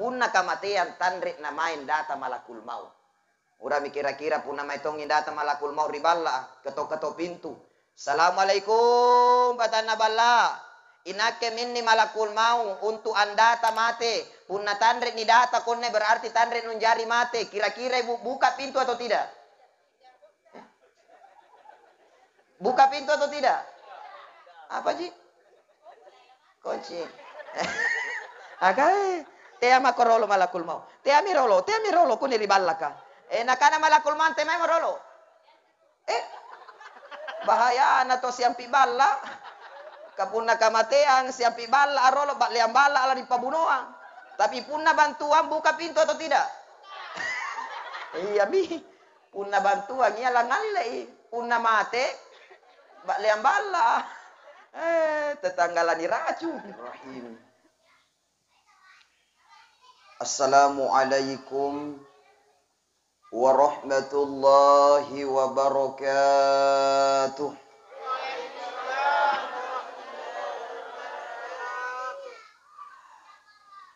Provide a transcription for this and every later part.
punna kamatean tanrik na main data malakul maut. Urami kira-kira punna maitongin data malakul maut riballa ketok-ketok pintu. Assalamualaikum patana balla. Inake minni malakul maut untuk andata mate. Punna tanrik ni data konne berarti tanrik nun jari mate. Kira-kira ibu buka pintu atau tidak? Buka pintu atau tidak? Apa Ji? Kunci. Akai, tea makorolo malakul maut. Tea mirolo kuni riballaka. Nakana malakul maut te mai marolo. Bahaya na to siampi balla. Kapunna kamatean siampi balla arolo bak liam balla ala di pabunuang. Tapi punna bantuan buka pintu atau tidak? Iya bi. Punna bantuan iya langali lai. Punna mate bak liam balla. Tetanggalani racun. Rahim. Assalamualaikum warahmatullahi wabarakatuh.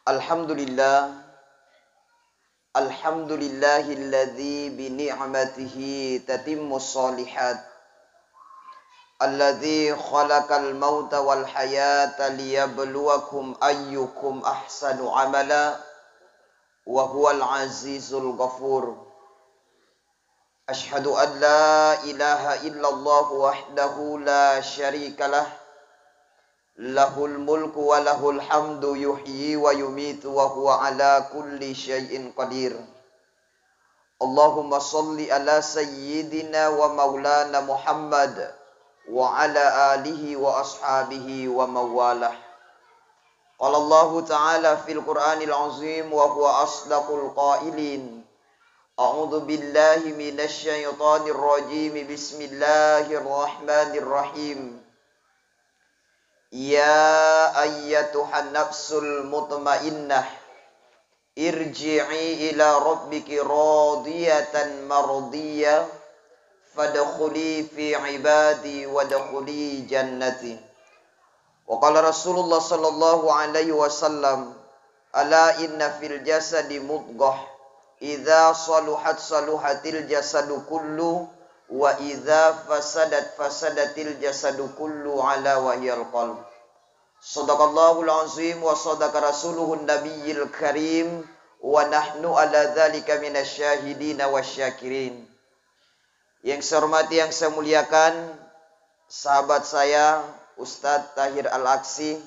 Alhamdulillah. Alhamdulillahilladzi bi ni'matihi tatimmus shalihat. Alladzi khalaqal mauta wal hayata liyabluwakum ayyukum ahsanu amala wa huwal azizul ghafur. Asyhadu an la ilaha illallah wahdahu la syarikalah. Lahul mulku wa lahul hamdu yuhyi wa yumitu wa huwa ala kulli syai'in qadir. Allahumma salli ala sayyidina wa maulana Muhammad wa ala alihi wa ashabihi wa mawalah. Qala Allah Ta'ala fil Qur'anil azim wa huwa asdaqul qailin. A'udzu billahi minasy syaithanir rajim. Bismillahirrahmanirrahim. Ya ayyatuhan nafsul mutmainnah irji'i ila rabbiki radiyatan mardiyah fadkhuli fi ibadi wadkhuli jannati. Wa qala Rasulullah sallallahu alaihi wasallam ala inna fil jasadi mudghah idza saluhat saluhatil jasadu kullu wa idza fasadat fasadatil jasadu kullu ala wahyal qalb. Shadaqallahul azim wa sadaqa rasuluhun nabiyil karim wa nahnu ala dzalika minasyahidin wasyakirin. Yang saya hormati, yang saya muliakan sahabat saya Ustadz Tahir Al-Aksi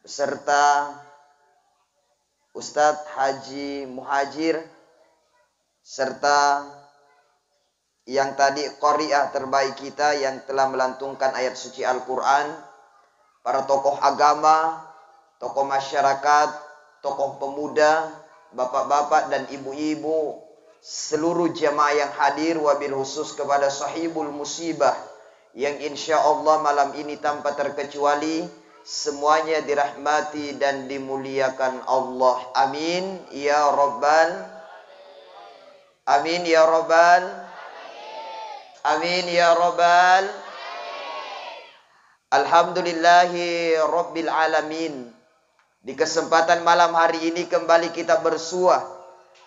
beserta Ustadz Haji Muhajir serta yang tadi qari'ah terbaik kita yang telah melantunkan ayat suci Al-Quran, para tokoh agama, tokoh masyarakat, tokoh pemuda, bapak-bapak dan ibu-ibu, seluruh jamaah yang hadir, wabil khusus kepada sahibul musibah yang insya Allah malam ini tanpa terkecuali semuanya dirahmati dan dimuliakan Allah. Amin ya Rabbal. Amin ya Rabbal. Amin ya Rabbal. Alhamdulillahi Rabbil Alamin. Di kesempatan malam hari ini kembali kita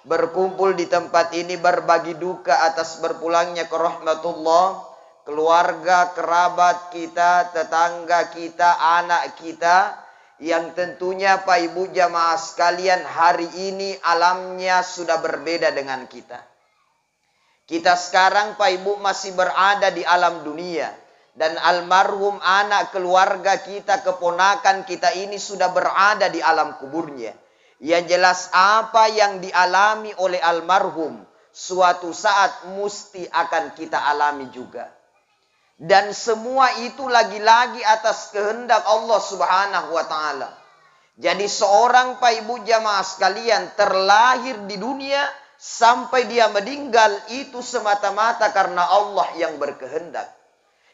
berkumpul di tempat ini berbagi duka atas berpulangnya ke rahmatullah keluarga, kerabat kita, tetangga kita, anak kita yang tentunya Pak Ibu jamaah sekalian hari ini alamnya sudah berbeda dengan kita. Kita sekarang Pak Ibu masih berada di alam dunia. Dan almarhum anak keluarga kita, keponakan kita ini sudah berada di alam kuburnya. Yang jelas apa yang dialami oleh almarhum suatu saat mesti akan kita alami juga. Dan semua itu lagi-lagi atas kehendak Allah Subhanahu wa Ta'ala. Jadi seorang Pak Ibu jamaah sekalian terlahir di dunia sampai dia meninggal itu semata-mata karena Allah yang berkehendak.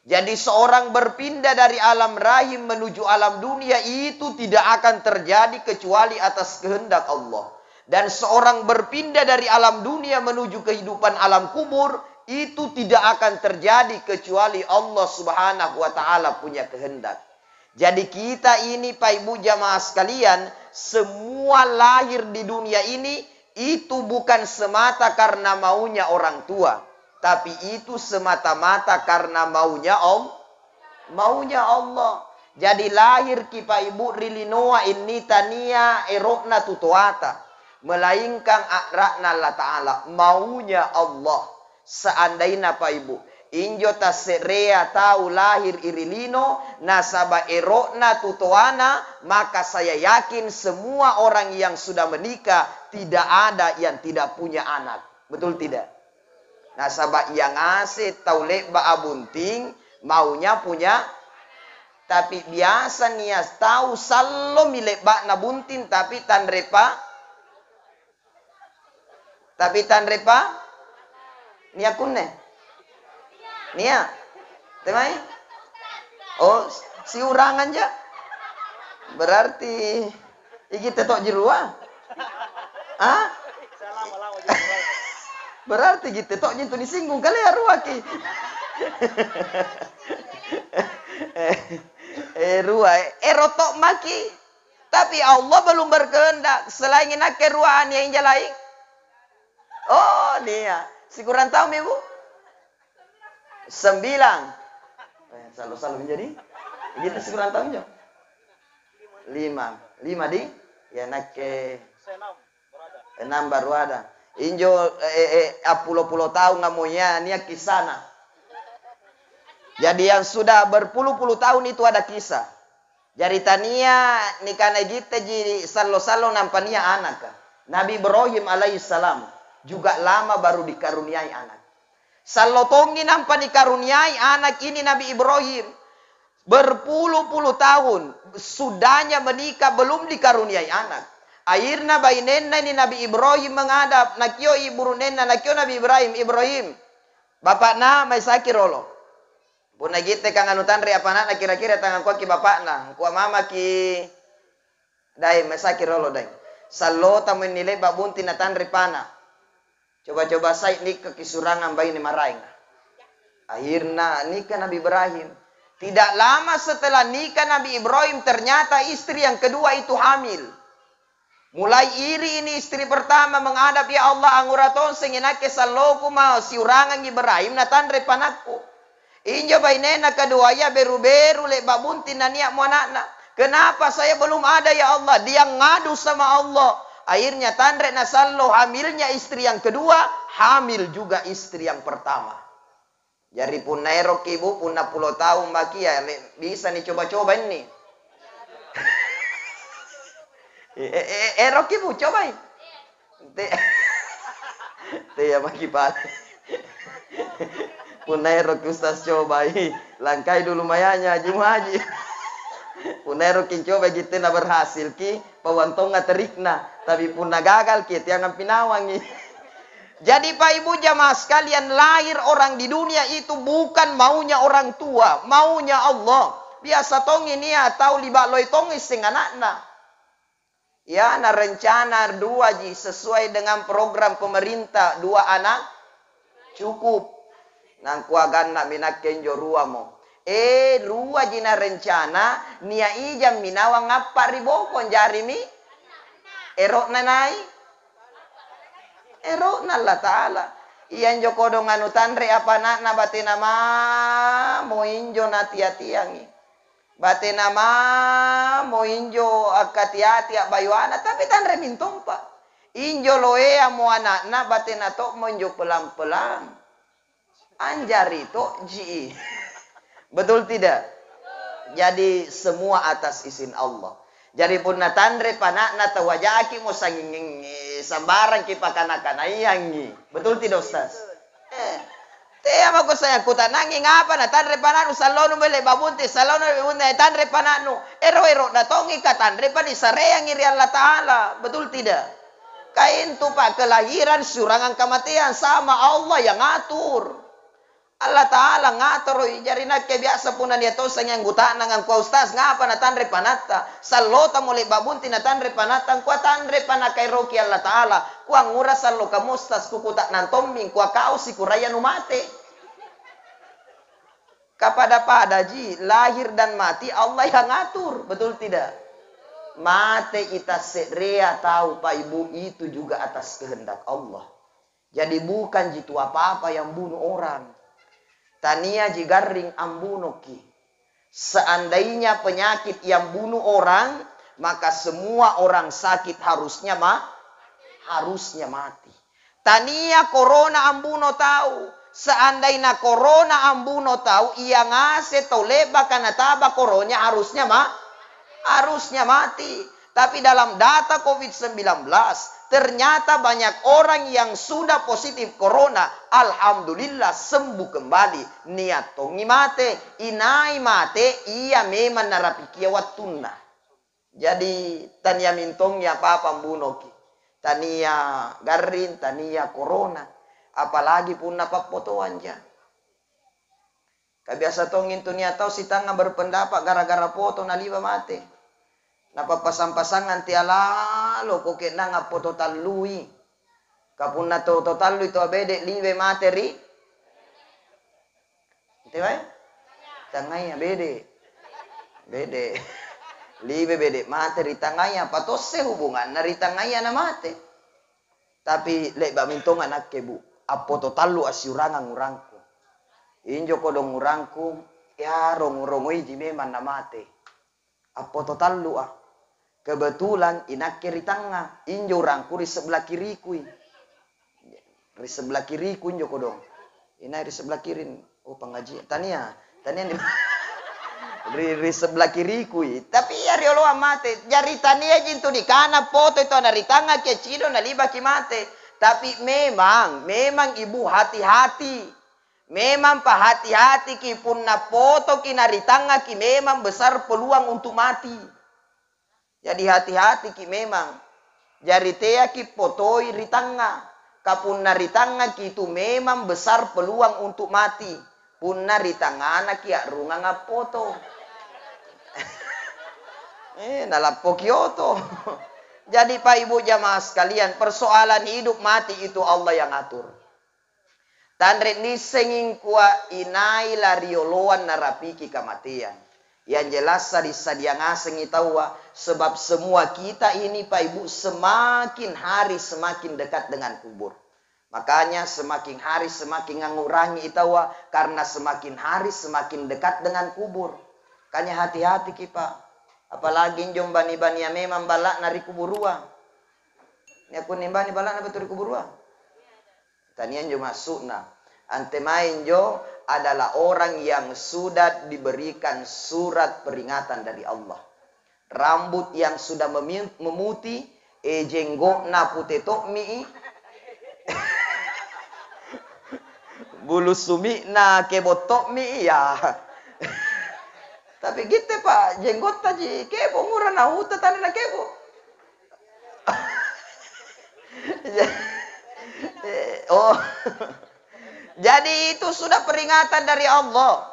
Jadi seorang berpindah dari alam rahim menuju alam dunia itu tidak akan terjadi kecuali atas kehendak Allah. Dan seorang berpindah dari alam dunia menuju kehidupan alam kubur itu tidak akan terjadi kecuali Allah Subhanahu wa Ta'ala punya kehendak. Jadi kita ini Pak Ibu jamaah sekalian semua lahir di dunia ini itu bukan semata karena maunya orang tua, tapi itu semata-mata karena maunya Allah. Jadi lahir kipa ibu rilinoa inni tania erokna tutuata, melainkan akrakna Allah Ta'ala, maunya Allah. Seandainya Pak Ibu injo taserea tahu lahir irilino nasaba erokna tutuana, maka saya yakin semua orang yang sudah menikah tidak ada yang tidak punya anak. Betul tidak? Nasaba yang asih tahu leba abunting maunya punya. Tapi biasa nias tahu sallo milik bak nabuntin tapi tanrepa nia kunne nia temai oh si urangan ja berarti iki tetok jerua berarti gitu tok jintu disinggung kali ya ruaki rotok maki. Tapi Allah belum berkehendak selain nak keruaan yang lain. Oh dia, si kurang tahu ibu? 9. Selalu menjadi. Gitu si kurang tahu jo. 5 di? Ya nak ke 6 baru ada. Injo pulo tahu ngamonya nia kisana. Jadi yang sudah berpuluh-puluh tahun itu ada kisah. Jadi tania nikana gita jadi salo-salo nampania anak. Nabi Ibrahim alaihissalam juga lama baru dikaruniai anak. Salotongi nampan dikaruniai anak ini Nabi Ibrahim. Berpuluh-puluh tahun sudahnya menikah belum dikaruniai anak. Akhirnya bainenna ini Nabi Ibrahim menghadap nakio ibu nenna nakio Nabi Ibrahim. Bapak na mai sakirolo. Puna gite kang anutan ri apa nak kira-kira tangan kuat ki bapak na, kuat mama ki dai mesaki rolo dai. Sallo tamu nilai babunti na tan ri pana. Coba-coba sai nikah kisurangan bayi ni maraing. Akhirnya nikah Nabi Ibrahim. Tidak lama setelah nikah Nabi Ibrahim ternyata istri yang kedua itu hamil. Mulai iri ini istri pertama menghadap ya Allah anguraton senginake salloku mau siurangan Ibrahim na tan ri panakku. Injo bainena kedua ya beru-beru lek babunti nania muanakna. Kenapa saya belum ada ya Allah? Dia ngadu sama Allah. Akhirnya tandre nasallo hamilnya istri yang kedua, hamil juga istri yang pertama. Jadi pun nairo ibu pun 10 tahun baki ya bisa nih coba-coba ini. Erok ibu cobain. Teh ya baki pak. Punairo Ustaz cobai, langkai dulu mayanya Haji. Punairo kin coba gitu na berhasil ki, pawantonga terikna, tapi pun gagal ki tiang pinawangi. Jadi Pak Ibu jamaah sekalian, lahir orang di dunia itu bukan maunya orang tua, maunya Allah. Biasa tong ini ya tahu liba loi tong sing anakna. Ya na rencana 2 ji sesuai dengan program pemerintah 2 anak cukup. Nang kuagan nak minak kenjo rua mo. Rua jina rencana nia ijam minawa ngapa ribokon jari mi. Erok nanai. Erok Allah Ta'ala. Iyan joko dong anu tanre apa nak na batina ma mo injo na tiatiangi. Batina ma mo injo akatiati bayuana tapi tanre mintompa. Injo loea mo anak na batina tok mo injo pelang-pelang. Anjar itu ji. Betul tidak? Jadi semua atas izin Allah. Jadi pun natandre panakna tawajaki mo sanging sambarang ki pakana-kana yangi. Betul tidak Ustaz? Te ama ko saya kutanangi ngapa natandre pananu salonu bele babunti salonu babunti natandre pananu. Ero na tongi katandre pani sareyang iri Allah Ta'ala. Betul tidak? Kain tu pak kelahiran surangan kematian sama Allah yang ngatur. Allah Ta'ala ngatur jari nak biasa pun dia tahu yang gutaan nang ku ustaz ngapa na tanre panata salota mulai babunti na tanre panata ku tanre panakai roki Allah Ta'ala ku ngura sallo ka mustas ku kutak nantombing ku kau si kuraya numate kapada ji lahir dan mati Allah yang ngatur betul tidak Mate ita serea tahu Pak Ibu itu juga atas kehendak Allah. Jadi bukan jitu apa-apa yang bunuh orang. Tania jigaring ambunoki. Seandainya penyakit yang bunuh orang, maka semua orang sakit harusnya mati. Tania corona ambuno tahu. Seandainya corona ambuno tahu, ia ngase tau leba karena taba koronya harusnya mati. Tapi dalam data COVID-19, ternyata banyak orang yang sudah positif corona, alhamdulillah sembuh kembali. Niat tongi mate, inai mate, ia memang narapikia watuna. Jadi tania mintong ya apa bunoki. Tania garin, tania corona. Apalagi pun napa foto anja. Kabiasa tongin tu niat tahu si tanga berpendapat gara-gara foto naliba mate. Napa pasang-pasangan tiala lo koke nanga foto talui. Kapun na to talui to bede libe materi. Itu ay? Tangaya bede. Libe bede materi tangaya patose hubungan nari tangaya na mate. Tapi lek ba mintong anak kebu. Apo to talu asiurangan ngurangku. Injo kodong ngurangku ya rong-rongoi di memang na mate. Apo to talu ah. Kebetulan inak kiri tangga, injo rangku di sebelah kiriku. Di sebelah kiriku injo kodong. Ina di sebelah kiri. Oh pengajian. Tania di sebelah kiriku. Tapi ya riolo mate. Jari tania jintu di kana foto itu na ritanga ke cido na liba ki mate. Tapi memang ibu hati-hati. Memang pa hati-hati ki pun na foto ki na ritanga ki memang besar peluang untuk mati. Jadi hati-hati ki memang. Jari tea ki potoi ritanga. Kapun na ritanga ki itu memang besar peluang untuk mati. Pun na ritanga na ki arunga nga foto. Nalapo Kyoto. Jadi Pak Ibu jamaah sekalian, persoalan hidup mati itu Allah yang atur. Tanre nisenging kuwa inai larioloan narapiki kematian. Yang jelas sadia ngaseng itawa sebab semua kita ini Pak Ibu semakin hari semakin dekat dengan kubur. Makanya semakin hari semakin mengurangi itawa karena semakin hari semakin dekat dengan kubur. Makanya hati-hati kita. Apalagi njom bani-bani yang memang balak nari kuburua. Ini aku nimbani balak na betul kuburua. Tanian jo masuk na. Antemain jo adalah orang yang sudah diberikan surat peringatan dari Allah. Rambut yang sudah memutih, jenggok na putih tokmi. Bulu sumi na kebotok mi ya. Tapi gitu Pak, jenggot tadi kebo murah na huta tani na kebo. Jadi itu sudah peringatan dari Allah.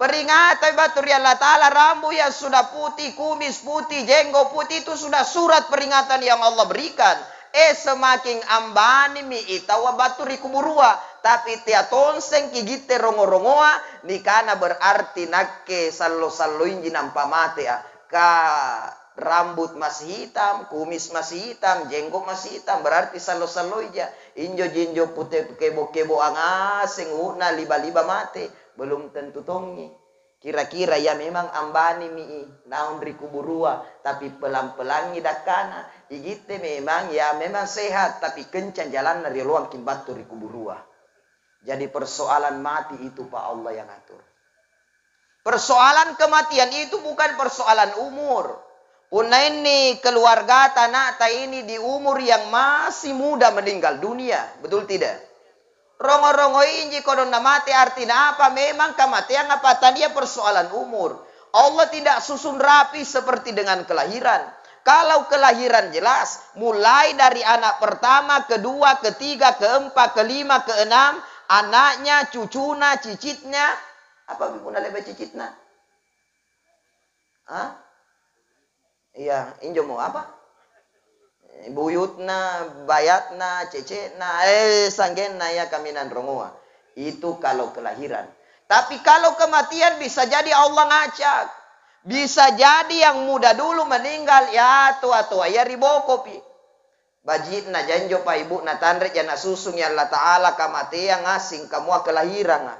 Peringatan baturi Allah Ta'ala, rambut yang sudah putih, kumis putih, jenggot putih itu sudah surat peringatan yang Allah berikan. Semakin ambani mi itawa baturi kuburua. Tapi tia tonseng kigite rongo-rongoa nikana berarti nakke sallo-salloin jinampa mate ka rambut masih hitam, kumis masih hitam, jenggot masih hitam berarti sallo-salloin ja. Injo-jinjo putih kebo-kebo angaseng una liba-liba mate belum tentu tongi. Kira-kira ya memang ambani mi naon ri kuburua tapi pelan-pelangi dakana igite memang ya memang sehat tapi kencan jalan dari luang kimbatu ri kuburua. Jadi persoalan mati itu Pak Allah yang atur. Persoalan kematian itu bukan persoalan umur. Punna ini keluarga tanah ini di umur yang masih muda meninggal dunia. Betul tidak? Rongo-rongo inji kodon na mati artinya apa? Memang kematian apa tadi persoalan umur. Allah tidak susun rapi seperti dengan kelahiran. Kalau kelahiran jelas, mulai dari anak pertama, kedua, ketiga, keempat, kelima, keenam, anaknya, cucuna, cicitnya. Apa bibuna lebe cicitna? Hah? Iya, injo mau apa? Buyutna, bayatna, cecetna, sanggenna ya kaminan rongoa. Itu kalau kelahiran. Tapi kalau kematian bisa jadi Allah ngacak. Bisa jadi yang muda dulu meninggal, ya tua-tua ya ribokopi. Bajit na janjo pa ibu na tandre ya na susung ya Allah Ta'ala kamate yang ngasing kamu kelahiran.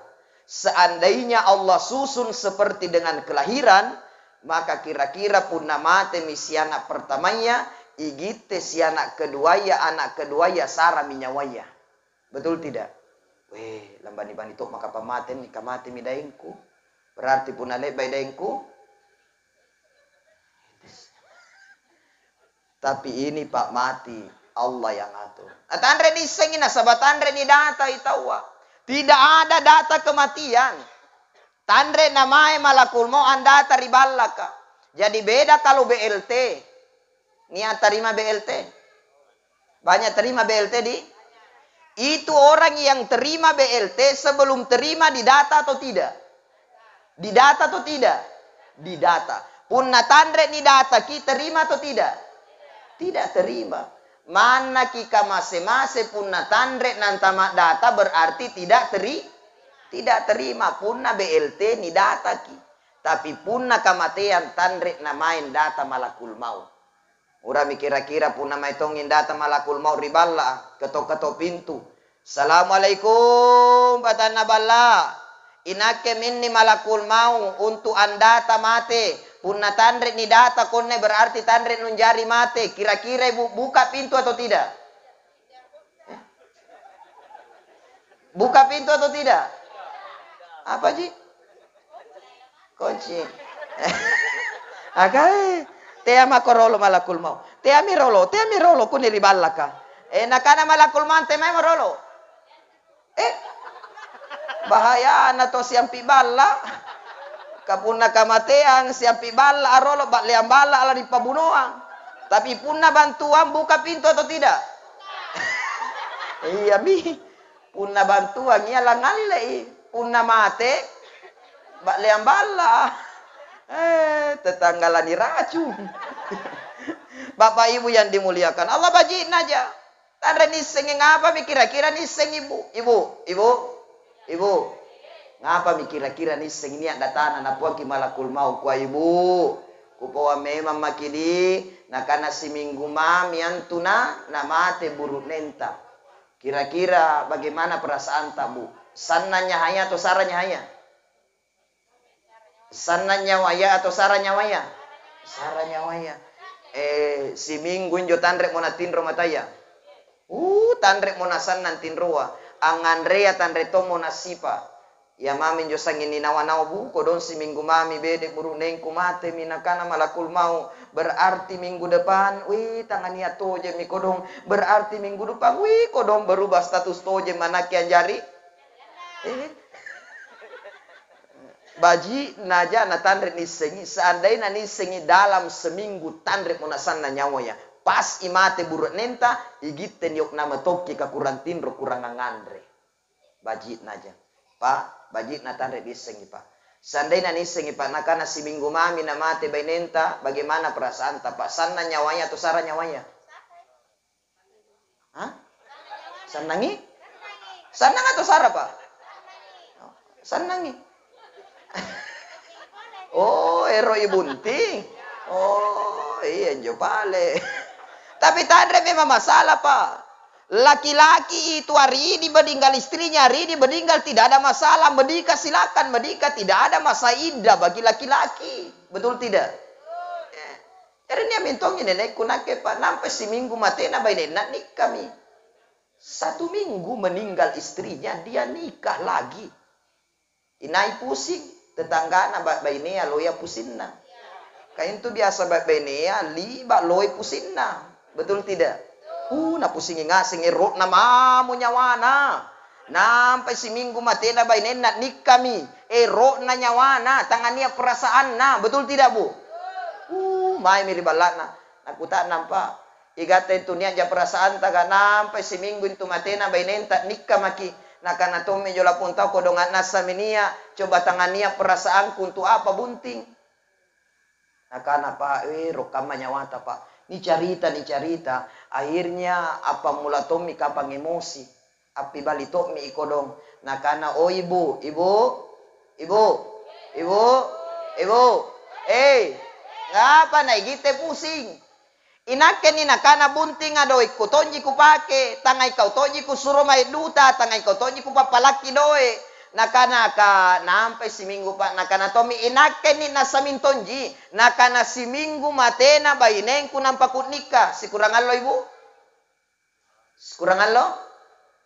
Seandainya Allah susun seperti dengan kelahiran, maka kira-kira pun namate misi anak pertamanya, igite si anak kedua ya sara minyawaya. Betul tidak? Weh, lambani-bani tok maka pamaten ni kamate midaengku. Berarti pun alebay daengku. Tapi ini Pak mati, Allah yang atur. Atandre ni sengin sabat tandre ni data itawa. Tidak ada data kematian. Tandre namae malakul mau data riballaka. Jadi beda kalau BLT. Niat terima BLT. Banyak terima BLT di? Itu orang yang terima BLT sebelum terima di data atau tidak? Di data atau tidak? Di data. Punna tandre ni data kita terima atau tidak? Tidak terima. Mana kika mase-mase punna tandre nantama data berarti tidak terima. Punna BLT ni data ki. Tapi punna kamatean tandre na main data malakul maut. Urami kira-kira punna maitongin data malakul maut riballa. Ketok-ketok pintu. Assalamualaikum batana balla. Inake minni malakul maut untuk andata mate. Punna tandre ni data konne berarti tandre nunjari mate. Kira-kira ibu buka pintu atau tidak? Buka pintu atau tidak? Apa Ji? Kunci. Agai. Tea makorolo malakul mau. Tea mi rolo kuni riballaka. Nakana malakul mante mai marolo. Bahaya na to siampi balla. Kapunna kamatean siampi balla arolo bak leam balla ala di pabunuang. Tapi punna bantuan buka pintu atau tidak? Iya mi. Punna bantuan iya langalile. Punna mate bak leam balla. Tetanggalan racun. Bapak Ibu yang dimuliakan Allah bajin aja. Tanda niseng ngapa kira-kira niseng ibu. Ngapa kira-kira niseng ini yang datana na puang kimalakul mau kwa ibu. Kupawa memang makidi nakana si minggu mami antuna na mate buruk nenta. Kira-kira bagaimana perasaan tabu? Sananya haya atau saranya haya? Sananya waya atau saranya waya? Saranya waya. Si minggu injo tandrek mona tinro mataya. Tandrek mona sannan tinroa. Angandrea tandre to mona sipa. Ya mami jo sangin nawa-nawa buko don si minggu mami bede buruk nengku mate minakana malakul mau. Berarti minggu depan, tangania toje mi kodong. Berarti minggu depan, kodong berubah status toje manakian jari. Baji naja na tandre nisengi. Seandainya nisengi dalam seminggu tandre munasan na nyawa ya. Pas imate buruk nenta, igiten yok nama toki ka kurang tinro kurang ngandre. Baji naja. Pak, baji na tandre nisengi pak. Seandainya nisengi pak, nakana si minggu mami na mate bainenta, bagaimana perasaan ta pak? Sana nyawanya atau sara nyawanya? Hah? Sanangi? Sanang atau sara pak? Sanangi. Ero ibunting. Iya jo pale. Tapi tandre memang masalah pak. Laki-laki itu hari ini meninggal istrinya, hari ini meninggal tidak ada masalah. Menikah silakan menikah, tidak ada masa indah bagi laki-laki. Betul tidak? Jadi ni amintong nenekku nake pak nampai si minggu matena bayi nenek nikah mi. 1 minggu meninggal istrinya dia nikah lagi. Inai pusing. Tetangga na bainea loya pusinna. Kain tu biasa bainea liba loy pusinna. Betul tidak? Na pusingi ngasing erok na mamu nyawana. Nampai si minggu matena bainena nikami. Erok na nyawana. Tangania perasaan na. Betul tidak bu? Mai miri balana. Nakuta nampak. Igata itu niat ja perasaan taga nampai si minggu itu matena bainenta nikamaki. Nakana tome jola pun tahu kodongan nasa minia coba tangania perasaanku untuk apa bunting. Nakana pak rokama nyawata pak. Ni carita. Akhirnya apa mula tomi kapang emosi. Api bali tomi ikodong. Nakana ibu. ngapa na gite pusing. Inaken ni nakana bunting adoy ko tonji ko pake, tangay kau tonji ko suruh may duta, tangay kau tonji ko papalaki doy. Nakana ka naampe si minggu pa nakana tomi inaken ni nasamin tonji, nakana si minggu matena baineng ko nang pakut nikah. Sikurangan lo ibu? Sikurangan lo?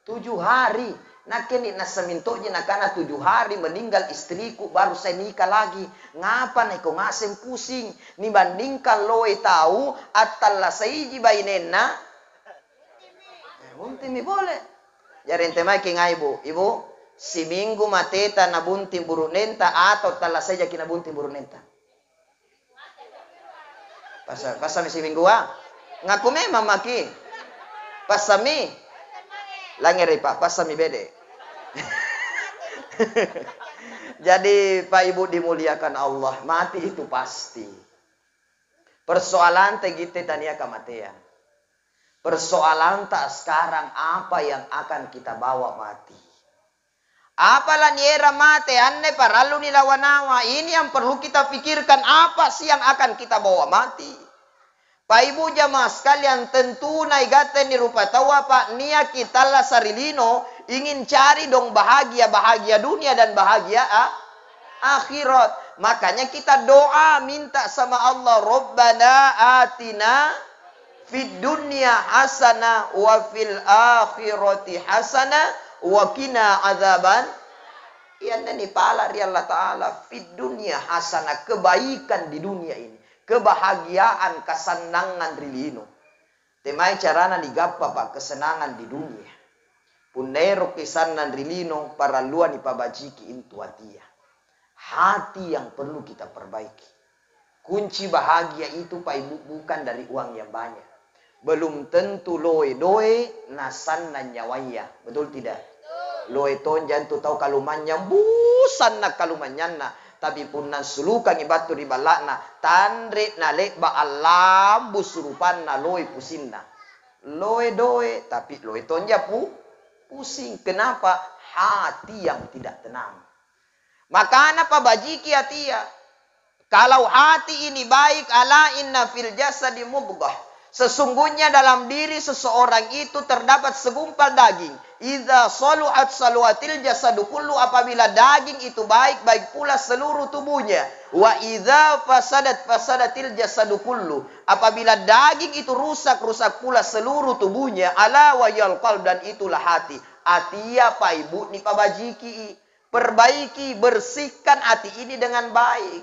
7 hari. Nakeni nasamintonya nakana 7 hari meninggal istriku baru saya nikah lagi. Ngapa nih kok ngasem pusing? Nibandingkan loe tahu atalla saiji bainena. Bunting boleh. Jarin temai kingai ibu. Si minggu mateta na bunting burunenta atau talla saja kina bunting burunenta. Pasami si minggu ngaku memang maki. Pasami. Langeri Pak, pasami bede. Jadi Pak Ibu dimuliakan Allah, mati itu pasti. Persoalan tegite tania kematian. Persoalan tak sekarang apa yang akan kita bawa mati. Apalah niera mate anne paralu nilawanawa. Ini yang perlu kita pikirkan, apa sih yang akan kita bawa mati. Pak Ibu jamaah sekalian, tentu naigate ni rupa tawa Pak nia kita lah sarilino ingin cari dong bahagia dunia dan bahagia akhirat. Makanya kita doa minta sama Allah, Rabbana atina fid dunya hasanah wa fil akhirati hasanah wa qina adzaban. Iyan ni pala ri Allah taala fid dunya hasanah, kebaikan di dunia ini. Kebahagiaan, kesenangan rilino. Temai carana digappa Pak kesenangan di dunia. Punero kesanan rilino para luan ipabajiki intu hatia. Hati yang perlu kita perbaiki. Kunci bahagia itu Pak Ibu bukan dari uang yang banyak. Belum tentu loe doe nasan nan nyawaya. Betul tidak? Loe ton jantu tahu kalumannya busan nak kalumannya. Tapi pun nan sulukan ibatu di balakna tandrit na lek ba alam busurupan na loe pusinna. Loe doe tapi loe tonja pusing. Kenapa? Hati yang tidak tenang. Maka apa bajiki hatia? Kalau hati ini baik, ala inna fil jasadi mudghah. Sesungguhnya dalam diri seseorang itu terdapat segumpal daging. Idza saluhat saluhatil jasadu kullu, apabila daging itu baik, baik pula seluruh tubuhnya. Wa idza fasadatil jasadu kullu, apabila daging itu rusak, rusak pula seluruh tubuhnya. Ala wa yal qalb, dan itulah hati. Atia Pak Ibu ni pabajiki, perbaiki, bersihkan hati ini dengan baik.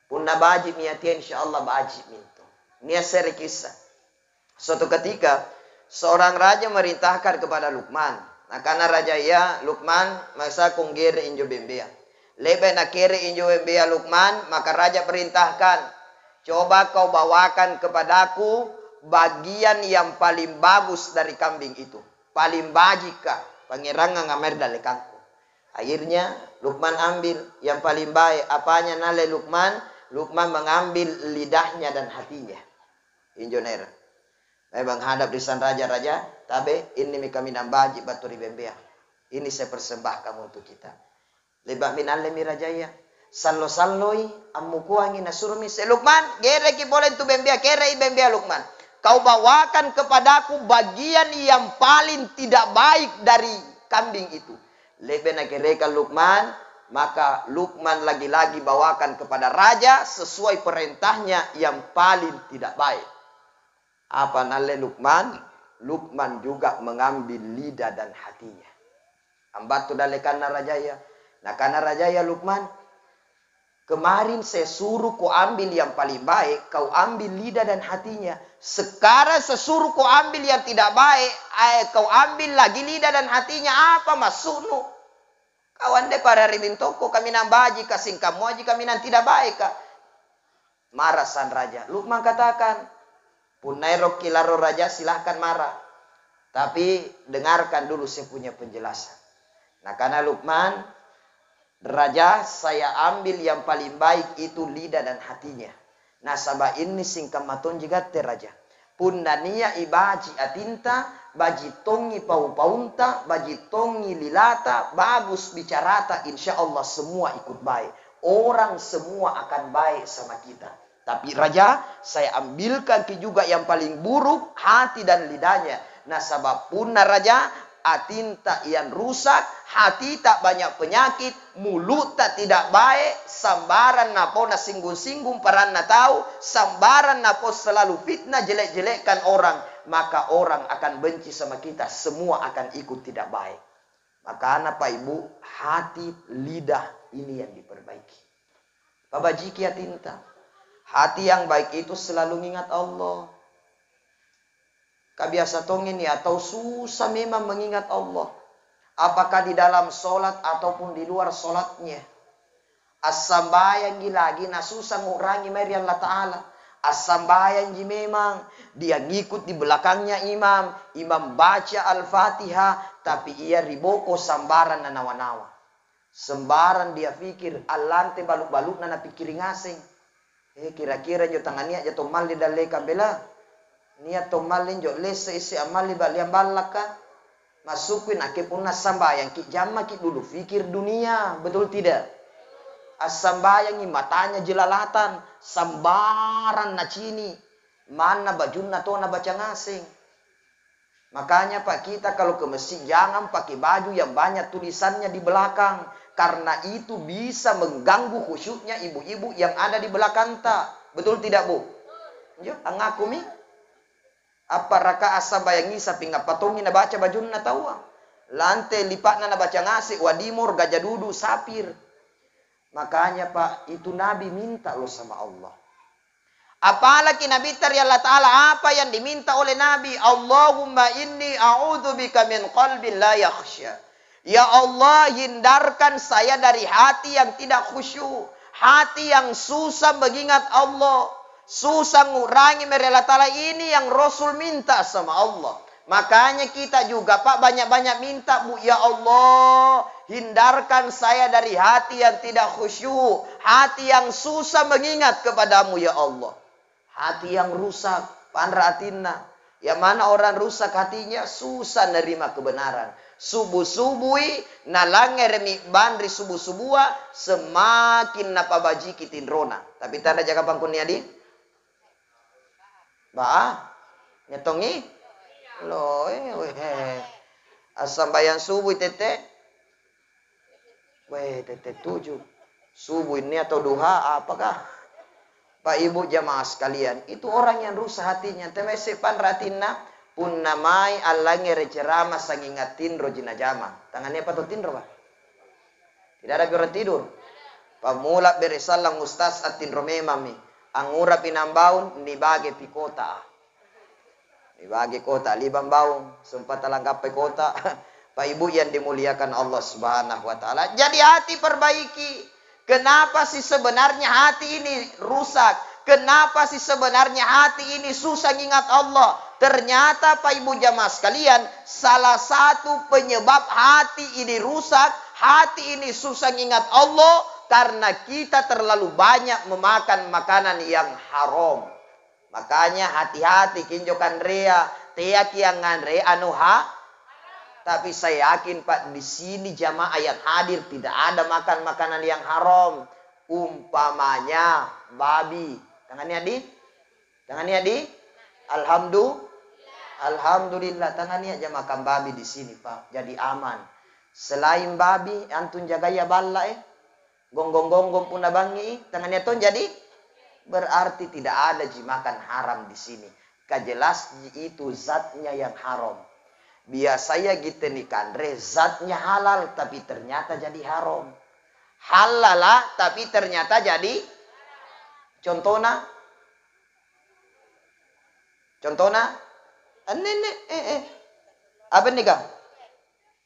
Punna bajib niatia insyaallah bajib minto. Nia seri kisah. Suatu ketika seorang raja merintahkan kepada Luqman. Nah karena raja ya Luqman masa konggere injo bembea. Lebe nak kere injo bembea Luqman, maka raja perintahkan, coba kau bawakan kepadaku bagian yang paling bagus dari kambing itu. Paling bajika pangeran ngamer dalekangku. Akhirnya Luqman ambil yang paling baik. Apanya nale Luqman? Luqman mengambil lidahnya dan hatinya. Injoner. Memang hadap di san raja-raja. Tabe ini kami nambaji batu ribembea. Ini saya persembahkan untuk kita. Lebak minale mirajaya. Sallo-salloi ammukuangi nasurmi. Luqman, gere ki boleh tu bembea. Kere bembea Luqman. Kau bawakan kepadaku bagian yang paling tidak baik dari kambing itu. Lebih nak kerekan Luqman. Maka Luqman lagi-lagi bawakan kepada raja sesuai perintahnya yang paling tidak baik. Apa nale Luqman? Luqman juga mengambil lidah dan hatinya. Ambatu dalekana rajaya. Nah karena rajaya Luqman, kemarin saya suruh kau ambil yang paling baik, kau ambil lidah dan hatinya. Sekarang saya suruh kau ambil yang tidak baik, kau ambil lagi lidah dan hatinya. Apa maksudmu? Kawan de para ribin toko kami nambaji kasing kamu aja kami nanti tidak baik kak. Marah san raja. Luqman katakan, punai rokilaro raja silahkan marah. Tapi dengarkan dulu saya punya penjelasan. Nah karena Luqman, raja saya ambil yang paling baik itu lidah dan hatinya. Nah sabah ini singkam maton juga raja. Pundania ibaji atinta, baji tongi pau-paunta, baji tongi lilata, bagus bicarata, insya Allah semua ikut baik. orang semua akan baik sama kita. Tapi raja, saya ambilkan juga yang paling buruk, hati dan lidahnya. Nah sebab punna raja, atinta yang rusak, hati tak banyak penyakit, mulut tak tidak baik, sambaran napo na singgung-singgung paran na tahu, sambaran napo selalu fitnah jelek-jelekkan orang, maka orang akan benci sama kita, semua akan ikut tidak baik. Maka Pak Ibu, hati, lidah ini yang diperbaiki. Babajiki atinta. Hati yang baik itu selalu mengingat Allah. Kabiasa tong ini atau susah memang mengingat Allah. Apakah di dalam solat ataupun di luar solatnya. As-sambayang lagi na susah ngurangi meri Allah Ta'ala. As-sambayang memang dia ngikut di belakangnya imam. Imam baca Al-Fatihah tapi ia riboko sambaran na nawa-nawa. Sembaran dia pikir alante baluk-baluk na pikir ngasing. Kira-kira jo tangannya jatuh mali dalle kabela. Niat to malin jo lese isi amali balian balaka. Masukin ake punna sambayang ki jamma ki dulu fikir dunia, betul tidak? As-sambayang matanya jelalatan, sambaran na cini. Mana bajunna to na baca ngasing. Makanya Pak, kita kalau ke masjid jangan pakai baju yang banyak tulisannya di belakang. Karena itu bisa mengganggu khusyuknya ibu-ibu yang ada di belakang tak. Betul tidak Bu? Ya, angaku mi. Apa rakaat sambayang isa pinga patongi na baca bajun na tawa. Lantai lipat na baca ngasih wadimur gajah dudu sapir. Makanya Pak, itu Nabi minta loh sama Allah. Apalagi Nabi Allah Ta'ala apa yang diminta oleh Nabi? Allahumma inni a'udzubika min qalbin la yakhsha. Ya Allah, hindarkan saya dari hati yang tidak khusyuk. Hati yang susah mengingat Allah. Susah ngurangi Allah Ta'ala, ini yang Rasul minta sama Allah. Makanya kita juga Pak banyak-banyak minta Bu. Ya Allah, hindarkan saya dari hati yang tidak khusyuk. Hati yang susah mengingat kepadamu ya Allah. Hati yang rusak. Panratinna. Yang mana orang rusak hatinya susah nerima kebenaran. Subuh-subui nalange remi bandri subuh-subua semakin napabaji kitin rona. Tapi tanda jaga pangkunia di ba nyetongi loh asam bayang subuh tete tete 7 subuh ini atau duha apakah Pak Ibu jamaah sekalian, itu orang yang rusak hatinya. Temese panratinna pun namai allange recerama sangingatin rojina jama. Tangannya apa tuh tindro Pak? Tidak ada orang tidur. Pamula beresalang ustaz atin romemami. Angura pinambaun nibage pikota. Nibage kota libang baung sempat langkapai kota. Pak Ibu yang dimuliakan Allah Subhanahu wa taala. Jadi hati perbaiki. Kenapa sih sebenarnya hati ini rusak? Kenapa sih sebenarnya hati ini susah ingat Allah? Ternyata Pak Ibu jamaah sekalian, salah satu penyebab hati ini rusak, hati ini susah ingat Allah, karena kita terlalu banyak memakan makanan yang haram. Makanya hati-hati kinjokan rea, teak yang ngandre anuha. Tapi saya yakin Pak, di sini jamaah yang hadir tidak ada makan makanan yang haram. Umpamanya babi. Tangannya di? Tangannya di? Alhamdulillah. Tangannya aja makan babi di sini Pak. Jadi aman. Selain babi, antun jaga ya bala gonggong-gonggong pun bangi. Tangannya ton jadi? Berarti tidak ada makan haram di sini. Kejelas itu zatnya yang haram. Biasanya gitu nih kandre, zatnya halal tapi ternyata jadi haram. Halal lah tapi ternyata jadi contohnya apa nih Kang?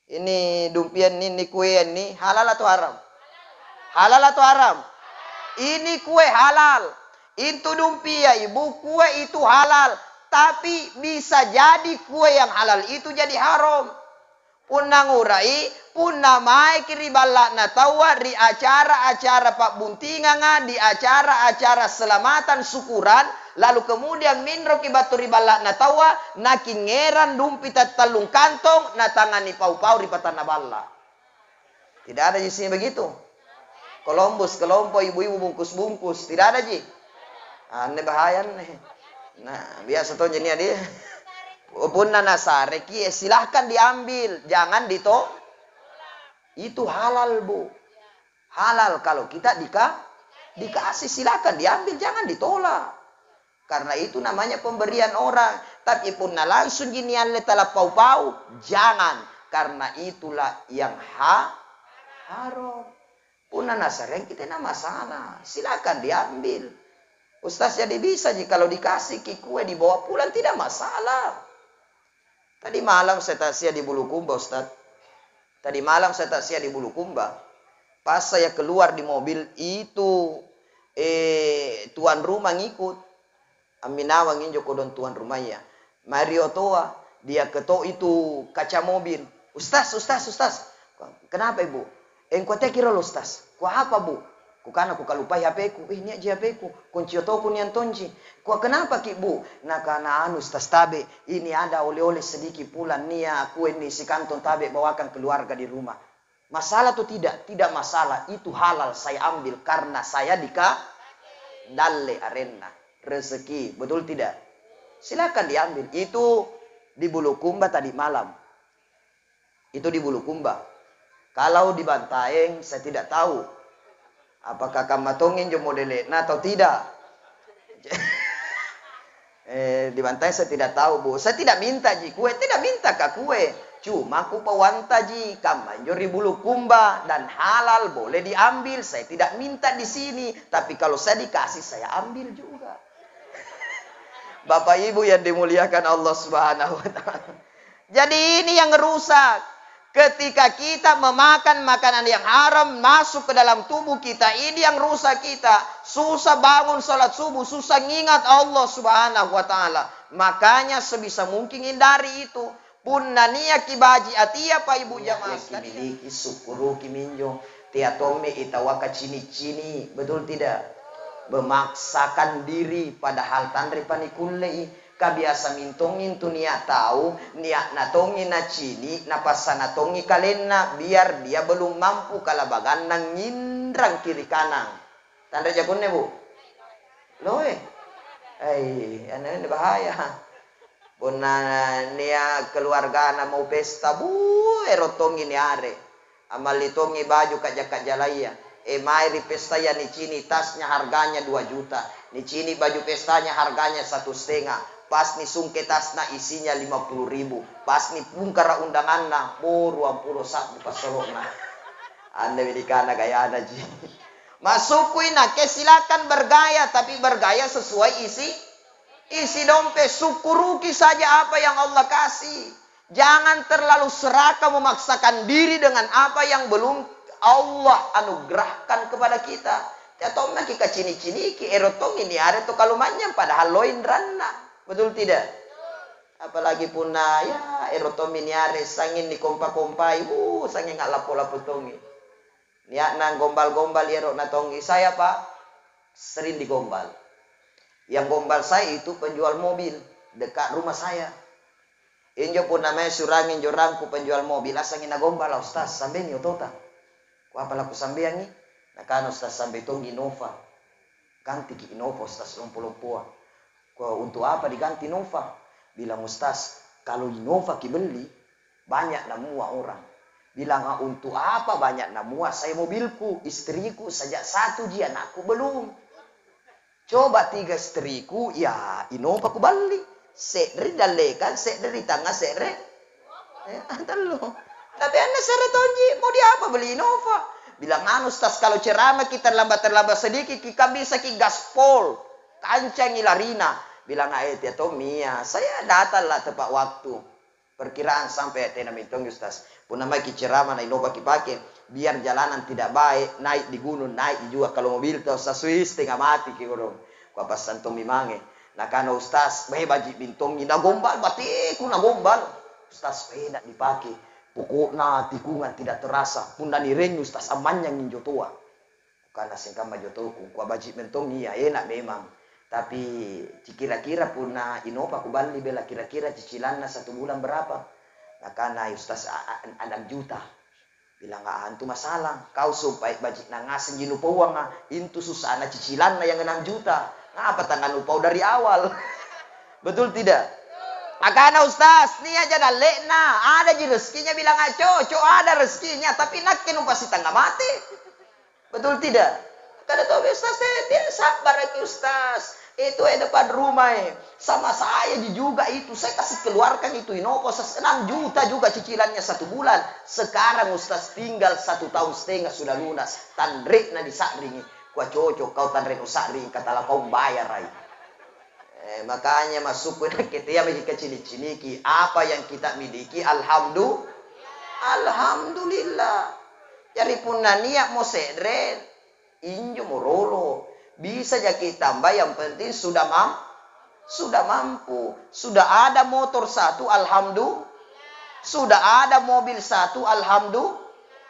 Ini dumpian ini kue ini halal atau haram? Halal atau haram? Ini kue halal. Itu dumpia ibu kue itu halal. Tapi bisa jadi kue yang halal itu jadi haram. Punang urai, punna mai kiri balak na tawa di acara-acara Pak Buntinganga, di acara-acara selamatan syukuran, lalu kemudian minro kibatu ribalak na tawa, na kingeran dumpi talung kantong, na tangani pau-pau ripatan na balla. Tidak ada di sini begitu. Columbus, kelompok ibu-ibu bungkus-bungkus. Tidak ada, Ji. Aneh bahaya nih. Nah, biasa tuh jadi dia. Pun nasare ki silahkan diambil, jangan itu halal, Bu. Halal kalau kita dikasih, silahkan diambil, jangan ditolak. Karena itu namanya pemberian orang. Tapi pun langsung gini alle telah pau-pau, jangan. Karena itulah yang haram. Pun nasare kita nama masalah, silahkan diambil. Ustaz jadi bisa jika kalau dikasih kue dibawa pulang tidak masalah. Tadi malam saya takziah di Bulukumba, Ustaz. Tadi malam saya takziah di Bulukumba. Pas saya keluar di mobil itu tuan rumah ngikut. Aminawa nginjo kodon tuan rumahnya. Mario Toa, dia ketok itu kaca mobil. Ustaz. Kenapa, Ibu? Engkau kira lo, Ustaz. Ku apa, Bu? Kukana ku kalupai HP ku. Ini aja HP ku. Kunci otoku nian tonci. Ku kenapa, Ki, Bu? Nah, karena Ustaz tabe, ini ada oleh-oleh sedikit pula nia kue ni si kantong tabe bawakan keluarga di rumah. Masalah tuh tidak masalah. Itu halal saya ambil karena saya dalle arena rezeki. Betul tidak? Silakan diambil. Itu di Bulukumba tadi malam. Itu di Bulukumba. Kalau di Bantaeng saya tidak tahu. Apakah kamatongin jo modele atau tidak? Di Bantaeng saya tidak tahu, Bu. Saya tidak minta ji kue, tidak minta ke kue. Cuma ku pawanta ji kamanjori Bulukumba dan halal boleh diambil. Saya tidak minta di sini, tapi kalau saya dikasih saya ambil juga. Bapak Ibu yang dimuliakan Allah Subhanahu wa taala. Jadi ini yang rusak. Ketika kita memakan makanan yang haram masuk ke dalam tubuh kita, ini yang rusak kita. Susah bangun salat subuh, susah ngingat Allah Subhanahu wa taala. Makanya sebisa mungkin hindari itu. Pun nania kibaji atia Pak Ibu jamaah sekalian. Syukuru kiminjo, tiatome itawaka cini-cini, betul tidak? Memaksakan diri padahal tandri panikulei. Kabiasa mintongin tu niat tahu, niat natongin na cini, napasa tongi kalena, biar dia belum mampu kalabagan nang ngindrang kiri kanan. Tanda jagunnya, Bu? Loh ini bahaya. Puna nia keluarga na mau pesta, Bu, erotongin ni are. Amal itongi baju kajak jalaya. Mairi pesta ya ni cini tasnya harganya 2 juta. Ni cini baju pestanya harganya 1,5. Pas ni sungke tasna isinya 50.000. Pas ni pungkara undangan na 21 pasorokna. Anda widikana gaya ada ji. Masukuin na silakan bergaya tapi bergaya sesuai isi dompet. Syukuruki saja apa yang Allah kasih. Jangan terlalu serakah memaksakan diri dengan apa yang belum Allah anugerahkan kepada kita. Atau kita cini-cini ki erotong ini ada tuh kalau manyam padahal loin rana. Betul tidak? Apalagi punna ya erotong ini are sangin di kompa-kompai. Sangin nggak lapo-lapo tongi. Ya nang gombal-gombal erot na tongi. Saya Pak sering digombal. Yang gombal saya itu penjual mobil dekat rumah saya. Injo pun namanya surangin jorangku penjual mobil. Asangin na gombal Ustaz sampai ni otota. Ku apa laku sambiangi? Nah kan Ustaz sampai tong Innova. Ganti ki Innova Ustaz lompo-lompoa. Untuk apa diganti Innova? Bilang Ustaz, kalau Innova ki beli banyak namua orang. Bilang untuk apa banyak namua? Saya mobilku, istriku saja 1 ji anakku belum. Coba 3 istriku, ya Innova ku beli. Sekre dalekan, sekre tangga sekre. Antalo. Tapi anda sere tonji, mau di apa beli Innova? Bilang Ustaz kalau ceramah kita terlambat sedikit, kita bisa ki gaspol, kancang ilarina. Bilang ya Tomia, saya datanglah tepat waktu. Perkiraan sampai tena mitong Ustaz. Pun nama ki ceramah na Innova ki pakai, biar jalanan tidak baik, naik di gunung, naik juga kalau mobil tuh Ustaz Swiss tengah mati ki gorong. Ku pas santom mimange. Nah kan Ustaz, baji bintong ni nagombal batiku nagombal. Ustaz nak dipakai. Pokoknya tikungan tidak terasa. Punda ni ren Ustaz amannya nginjo tua. Karena singkam majotoku. Ku baji bintong ni ya enak memang. Tapi kira-kira puna Innova ku bali bela kira-kira cicilannya 1 bulan berapa? Nah karena Ustaz 6 juta. Bilang nggak hantu masalah. Kau supaya bajik nangasin jinu uang itu susah na cicilan yang 6 juta. Ngapa tangan upau dari awal? Betul tidak? Akana Ustaz, nih aja dah lekna. Ada ji rezekinya bilang cocok ada rezekinya. Tapi nak kenu pasti tangga mati. Betul tidak? Kada tahu Ustaz, dia sabar lagi Ustaz. Itu depan rumah sama saya juga itu. Saya kasih keluarkan itu Inoko 6 juta juga cicilannya 1 bulan. Sekarang Ustaz tinggal 1 tahun setengah sudah lunas. Tandrek na disakringi. Kau cocok kau tandrek usakring katalah kau bayar rai. Makanya masuk kita ya bagi kecil-ciniki apa yang kita miliki alhamdulillah. Jadi punna niat mau sedren injo morolo. Bisa jadi tambah yang penting sudah mampu. Sudah ada motor 1 alhamdulillah. Sudah ada mobil 1 alhamdulillah.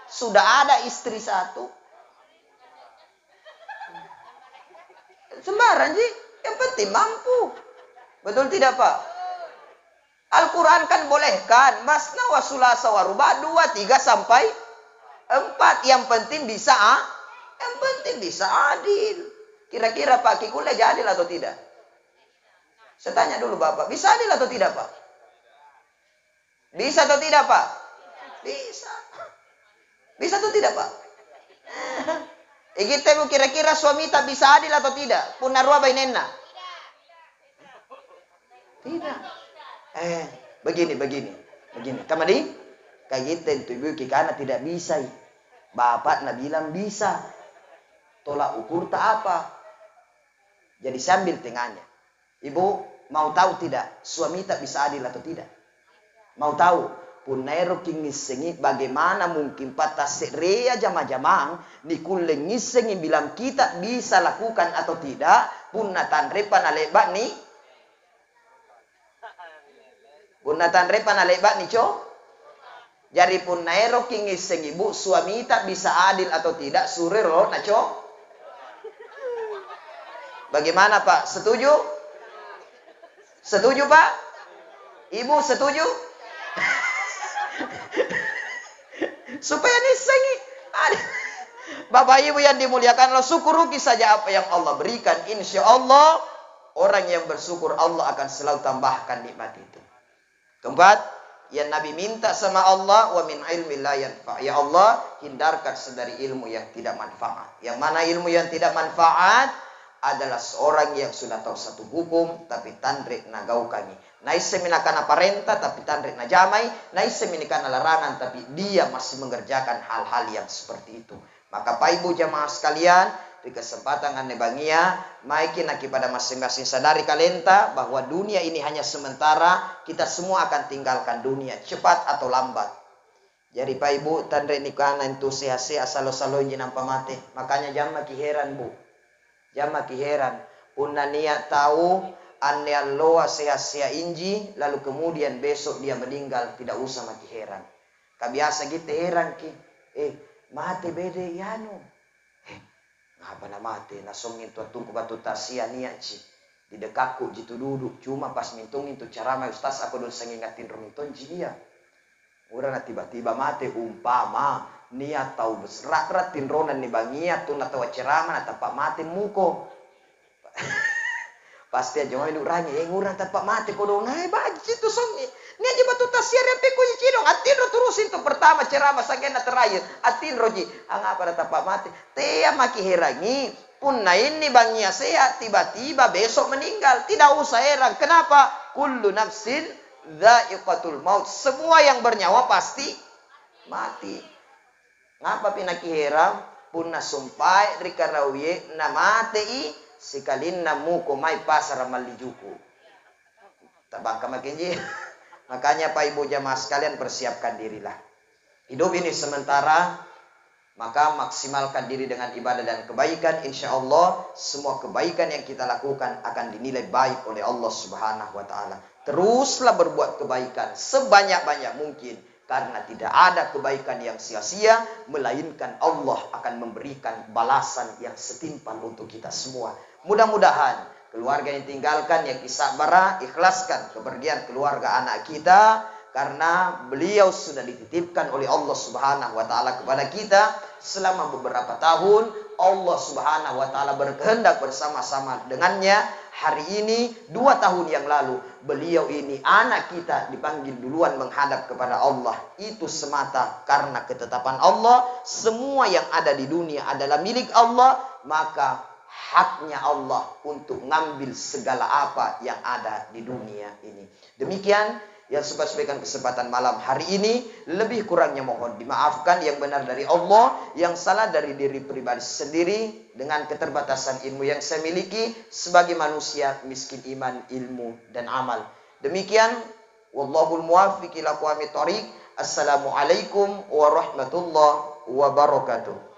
Sudah ada istri 1. Sembarang ji, yang penting mampu. Betul tidak Pak? Al-Quran kan bolehkan masna wa sulasa wa ruba 2, 3 sampai 4. Yang penting bisa adil. Kira-kira Pak Ki kuliah adil atau tidak? Saya tanya dulu Bapak, bisa adil atau tidak Pak? Bisa atau tidak Pak? Bisa. Bisa atau tidak Pak? Kita kira-kira suami tak bisa adil atau tidak? Punarua bainenna? Tidak. Begini. Kamadi, kayak gitu ibu kikana tidak bisa. Bapak nak bilang bisa. Tolak ukur tak apa. Jadi sambil tengahnya. Ibu mau tahu tidak suami tak bisa adil atau tidak? Mau tahu? Punairo kingisengi bagaimana mungkin patah serea jama-jamang nikule ngisengi bilang kita bisa lakukan atau tidak? Punna tanrepan alebak nih. Punna tanrepan alebak nih co. Jadi punairo kingisengi bu suami tak bisa adil atau tidak? Surero na co. Bagaimana Pak? Setuju? Setuju Pak? Ibu setuju? Supaya nisengi. Bapak Ibu yang dimuliakan Allah, syukuri saja apa yang Allah berikan. Insya Allah orang yang bersyukur Allah akan selalu tambahkan nikmat itu. Keempat, yang Nabi minta sama Allah, wa min ilmi la yanfa. Ya Allah, hindarkan dari ilmu yang tidak manfaat. Yang mana ilmu yang tidak manfaat? Adalah seorang yang sudah tahu satu hukum tapi tandrek na gaukani. Naise minakana parenta tapi tandrek na jamai. Naise minakana larangan tapi dia masih mengerjakan hal-hal yang seperti itu. Maka Pak Ibu jamaah sekalian, di kesempatan ane bangia, maikin aki pada masing-masing sadari kalenta bahwa dunia ini hanya sementara. Kita semua akan tinggalkan dunia cepat atau lambat. Jadi Pak Ibu tandrek nikana itu seha-seha salo-salo inji nampak mati. Makanya jangan maki heran Bu. Jangan maki heran. Punna niat tahu ane alloa seha-seha inji lalu kemudian besok dia meninggal, tidak usah maki heran. Kabiasa gitu heran ki. Mati bede yanu. Ngapa na mati? Nasongin tuan tungku batu tasia niat ci. Di dekakku jitu duduk. Cuma pas mintung itu ceramah Ustaz aku dulu sengingatin rumiton dia. Urang tiba-tiba mati umpama. Niat tahu besrak tin ronan ni bangiat tu na tahu ceramah na tapak mati muko. Pasti aja mau hidup rangi ngurang tapak mati kodo nai baji tu songi. Ni aja batu tasir yang peku cidong atin ro terusin tu pertama ceramah sagena terakhir atin roji angapa na tapak mati. Tea maki herangi punna ini bangia sehat tiba-tiba besok meninggal. Tidak usah heran. Kenapa? Kullu nafsin dha'iqatul maut. Semua yang bernyawa pasti mati. Ngapa pinaki heram punna sumpai rikarawiye na matei sikalin na muko mai pasar malijuku. Tabangka makinji. Makanya Pak Ibu jamaah sekalian persiapkan dirilah. Hidup ini sementara, maka maksimalkan diri dengan ibadah dan kebaikan. Insya Allah semua kebaikan yang kita lakukan akan dinilai baik oleh Allah Subhanahu wa Ta'ala. Teruslah berbuat kebaikan sebanyak-banyak mungkin. Karena tidak ada kebaikan yang sia-sia, melainkan Allah akan memberikan balasan yang setimpal untuk kita semua. Mudah-mudahan keluarga yang tinggalkan yang kisah bara, ikhlaskan kepergian keluarga anak kita. karena beliau sudah dititipkan oleh Allah Subhanahu wa taala kepada kita selama beberapa tahun. Allah Subhanahu wa taala berkehendak bersama-sama dengannya. Hari ini 2 tahun yang lalu beliau ini anak kita dipanggil duluan menghadap kepada Allah. Itu semata karena ketetapan Allah. Semua yang ada di dunia adalah milik Allah, maka haknya Allah untuk ngambil segala apa yang ada di dunia ini. Demikian yang sempat sampaikan kesempatan malam hari ini. Lebih kurangnya mohon dimaafkan. Yang benar dari Allah, yang salah dari diri pribadi sendiri dengan keterbatasan ilmu yang saya miliki sebagai manusia miskin iman, ilmu dan amal. Demikian, wallahul muwaffiq ila aqwamit thoriq. Assalamualaikum warahmatullahi wabarakatuh.